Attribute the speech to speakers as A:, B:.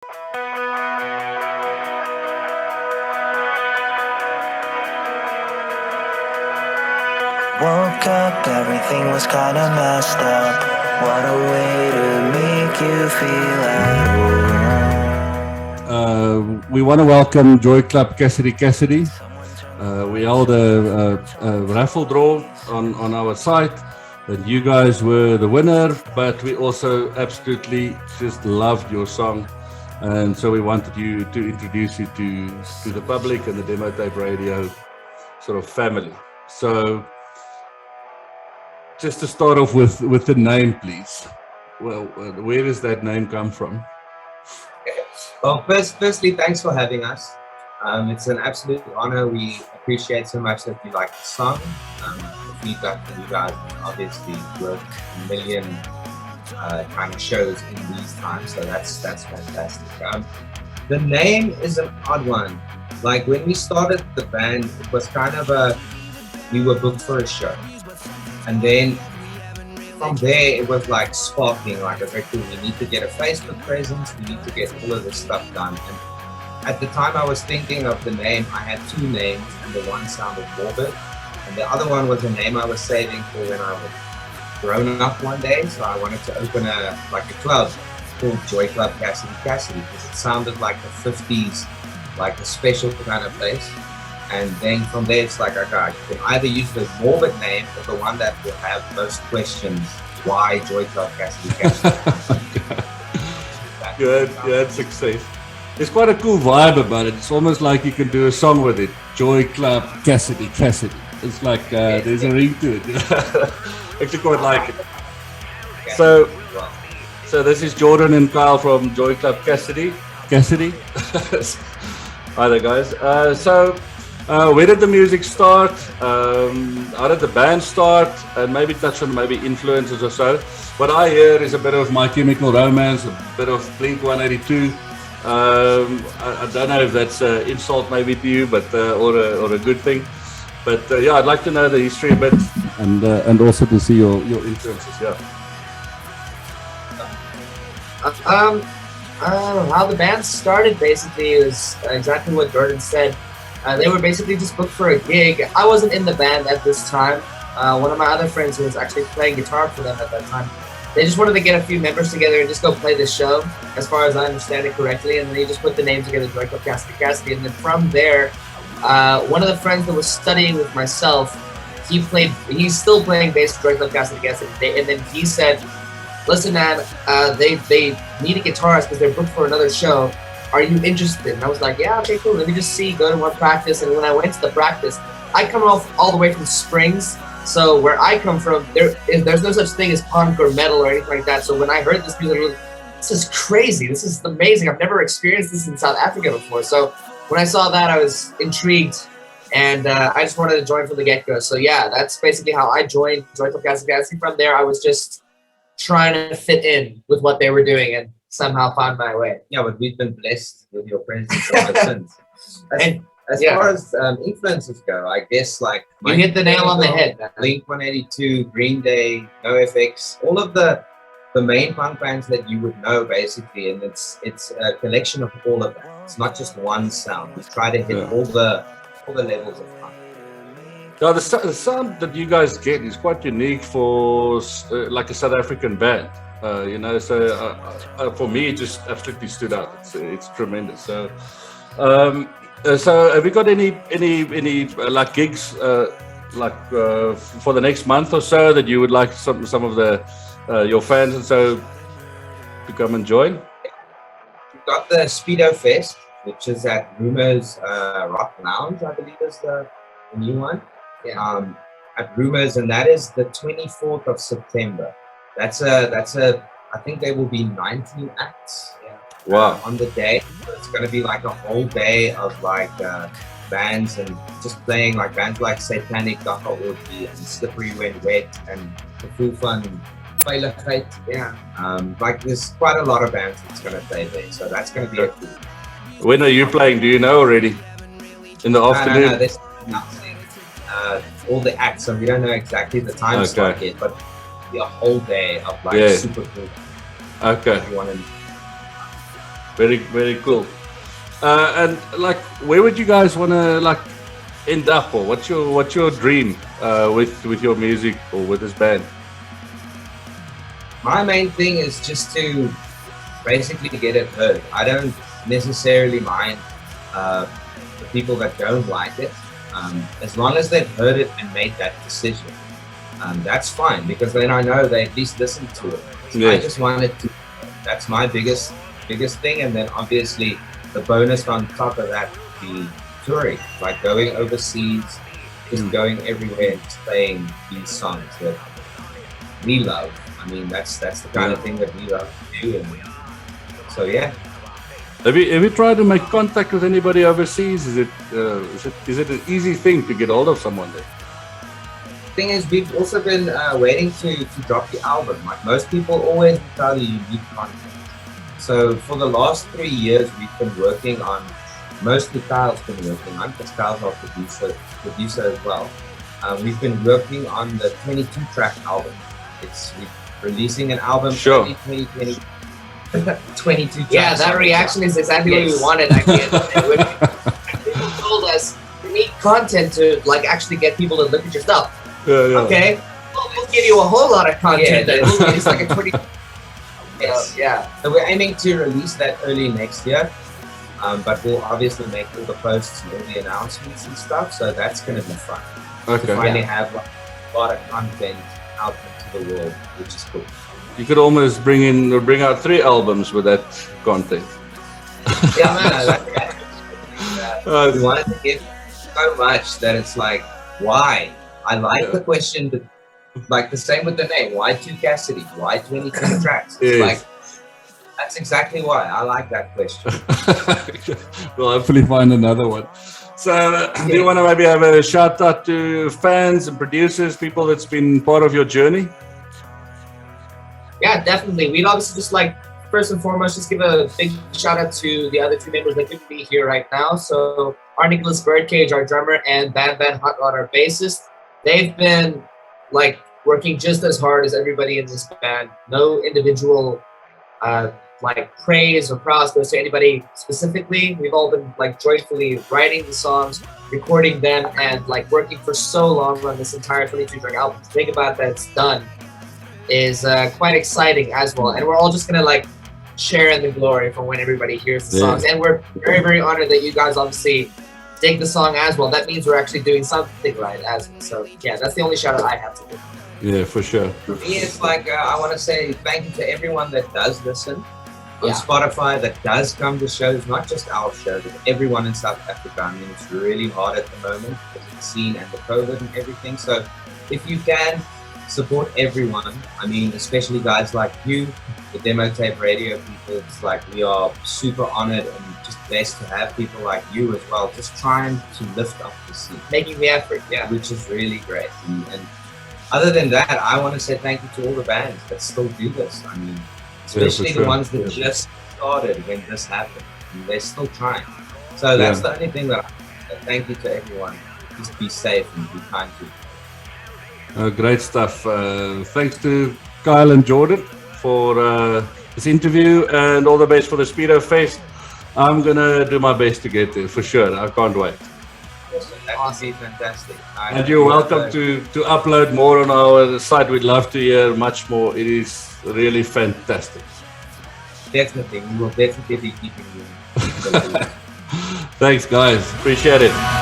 A: Woke up, everything was kinda messed up. What a way to make you feel at home.
B: We want to welcome Joy Club Cassidy. We held a raffle draw on our site, and you guys were the winner, but we also absolutely just loved your song. And so we wanted you to introduce you to the public and the Demo Tape Radio sort of family. So just to start off with the name, please. Well, where does that name come from?
C: Well, firstly, thanks for having us. It's an absolute honor. We appreciate so much that you like the song. The feedback from you guys obviously worth a million kind of shows in these times, so that's fantastic. The name is an odd one. Like when we started the band, it was kind of we were booked for a show. And then from there, it was like sparking, like, okay, cool, we need to get a Facebook presence, we need to get all of this stuff done. And at the time I was thinking of the name, I had two names, and the one sounded morbid, and the other one was a name I was saving for when I was grown up one day. So I wanted to open a club called Joy Club Cassidy, because it sounded like the 50s, like a special kind of place. And then from there, it's like, okay, I can either use the morbid name or the one that will have most questions. Why Joy Club Cassidy?
B: You had success. There's quite a cool vibe about it. It's almost like you can do a song with it. Joy Club Cassidy. It's like there's a ring to it. Actually quite like it. So this is Jordan and Kyle from Joy Club Cassidy. Hi there, guys. Where did the music start? How did the band start? And maybe touch on maybe influences or so. What I hear is a bit of My Chemical Romance, a bit of Blink-182. I don't know if that's an insult maybe to you, but or a good thing. But yeah, I'd like to know the history a bit, and also to see your influences. Yeah.
D: How the band started basically is exactly what Jordan said. They were basically just booked for a gig. I wasn't in the band at this time. One of my other friends who was actually playing guitar for them at that time, they just wanted to get a few members together and just go play this show, as far as I understand it correctly. And then they just put the name together, Joy Club Cassidy. And then from there, one of the friends that was studying with myself, he's still playing bass for Joy Club Cassidy. And then he said, listen, man, they need a guitarist because they're booked for another show. Are you interested? And I was like, yeah, okay, cool. Let me just see, go to one practice. And when I went to the practice, I come off all the way from Springs. So where I come from, there's no such thing as punk or metal or anything like that. So when I heard this music, I was like, this is crazy. This is amazing. I've never experienced this in South Africa before. So when I saw that, I was intrigued. And I just wanted to join from the get-go. So yeah, that's basically how I joined Joy Club Cassidy. From there, I was just trying to fit in with what they were doing and somehow found my way.
C: Yeah, but we've been blessed with your presence ever since. As far as influences go, I guess like
D: you hit the nail on the head.
C: Blink-182, Green Day, NoFX, all of the main punk bands that you would know basically, and it's a collection of all of that. It's not just one sound. We try to hit all the levels of punk.
B: Now the sound that you guys get is quite unique for like a South African band. So for me, it just absolutely stood out. It's tremendous. So have you got any like gigs for the next month or so that you would like some of the your fans and so to come and join?
C: We've got the Speedo Fest, which is at Rumors Rock Lounge, I believe is the new one. Yeah. At Rumors, and that is the 24th of September. That's a I think there will be 19 acts. Yeah.
B: Wow.
C: On the day. So it's going to be like a whole day of like bands and just playing like bands like Satanic, Dr. Orgy, and Slippery When Wet, and The Full Fun, Failure Fate. Yeah. Like there's quite a lot of bands that's going to play there. So that's going to be a cool.
B: When are you playing? Do you know already? In the afternoon?
C: No, there's nothing. All the acts, so we don't know exactly the time slot yet, but a whole day of like super cool.
B: Okay. Very, very cool. And like, where would you guys want to like end up, or what's your dream with your music or with this band?
C: My main thing is just to basically get it heard. I don't necessarily mind the people that don't like it, as long as they've heard it and made that decision. That's fine, because then I know they at least listened to it.
B: Yes.
C: I just wanted to. That's my biggest thing, and then obviously the bonus on top of that, the touring, like going overseas, just going everywhere and just playing these songs that we love. I mean, that's the kind of thing that we love to do, and so yeah.
B: Have you tried to make contact with anybody overseas? Is it an easy thing to get hold of someone there?
C: Thing is, we've also been waiting to drop the album. Like most people always tell you need content. So for the last 3 years, we've been working on, mostly Kyle's been working on, because Kyle's our producer as well. We've been working on the 22-track album. We're releasing an album early 2020. 22 tracks.
D: Yeah, that reaction is exactly what we wanted. Actually, when people told us we need content to like actually get people to look at your stuff.
B: Yeah.
D: Okay, we'll give you a whole lot of content.
C: Yeah,
D: It's like a 20.
C: Yes.
D: Yeah.
C: So we're aiming to release that early next year, but we'll obviously make all the posts and all the announcements and stuff. So that's going to be fun.
B: Okay.
C: To finally have like, a lot of content out into the world, which is cool.
B: You could almost bring out 3 albums with that content.
C: Yeah, man. We wanted to give so much that it's like, why? I like the question, but like the same with the name. Why 2 Cassidy? Why 22 tracks? It's
B: Yes.
C: like, that's exactly why. I like that question.
B: We'll hopefully find another one. So, do you want to maybe have a shout out to fans and producers, people that's been part of your journey?
D: Yeah, definitely. We'd obviously just like, first and foremost, just give a big shout out to the other 2 members that couldn't be here right now. So our Nicholas Birdcage, our drummer, and Bam Van Hot Rod, our bassist, they've been like working just as hard as everybody in this band. No individual like praise or props goes to anybody specifically. We've all been like joyfully writing the songs, recording them, and like working for so long on this entire 22-track album. To think about that it's done is quite exciting as well, and we're all just gonna like share in the glory from when everybody hears the songs. And we're very, very honored that you guys obviously dig the song as well. That means we're actually doing something right as well. So yeah, that's the only shout out I have to give.
B: Yeah, for sure.
C: For me, it's like I want to say thank you to everyone that does listen on Spotify, that does come to shows, not just our shows, but everyone in South Africa. I mean, it's really hard at the moment because of the scene and the COVID and everything. So if you can support everyone, I mean, especially guys like you, the Demo Tape Radio people, it's like we are super honored and just blessed to have people like you as well, just trying to lift up the scene.
D: Making the effort, yeah.
C: Which is really great. And other than that, I want to say thank you to all the bands that still do this. I mean, especially the ones that just started when this happened. And they're still trying. So that's the only thing that thank you to everyone. Just be safe and be kind to you.
B: Great stuff. Thanks to Kyle and Jordan for this interview, and all the best for the Speedo Fest. I'm going to do my best to get there, for sure. I can't wait.
C: That would be fantastic.
B: And you're welcome to upload more on our site. We'd love to hear much more. It is really fantastic.
C: Definitely. We will definitely be keeping you.
B: Thanks, guys. Appreciate it.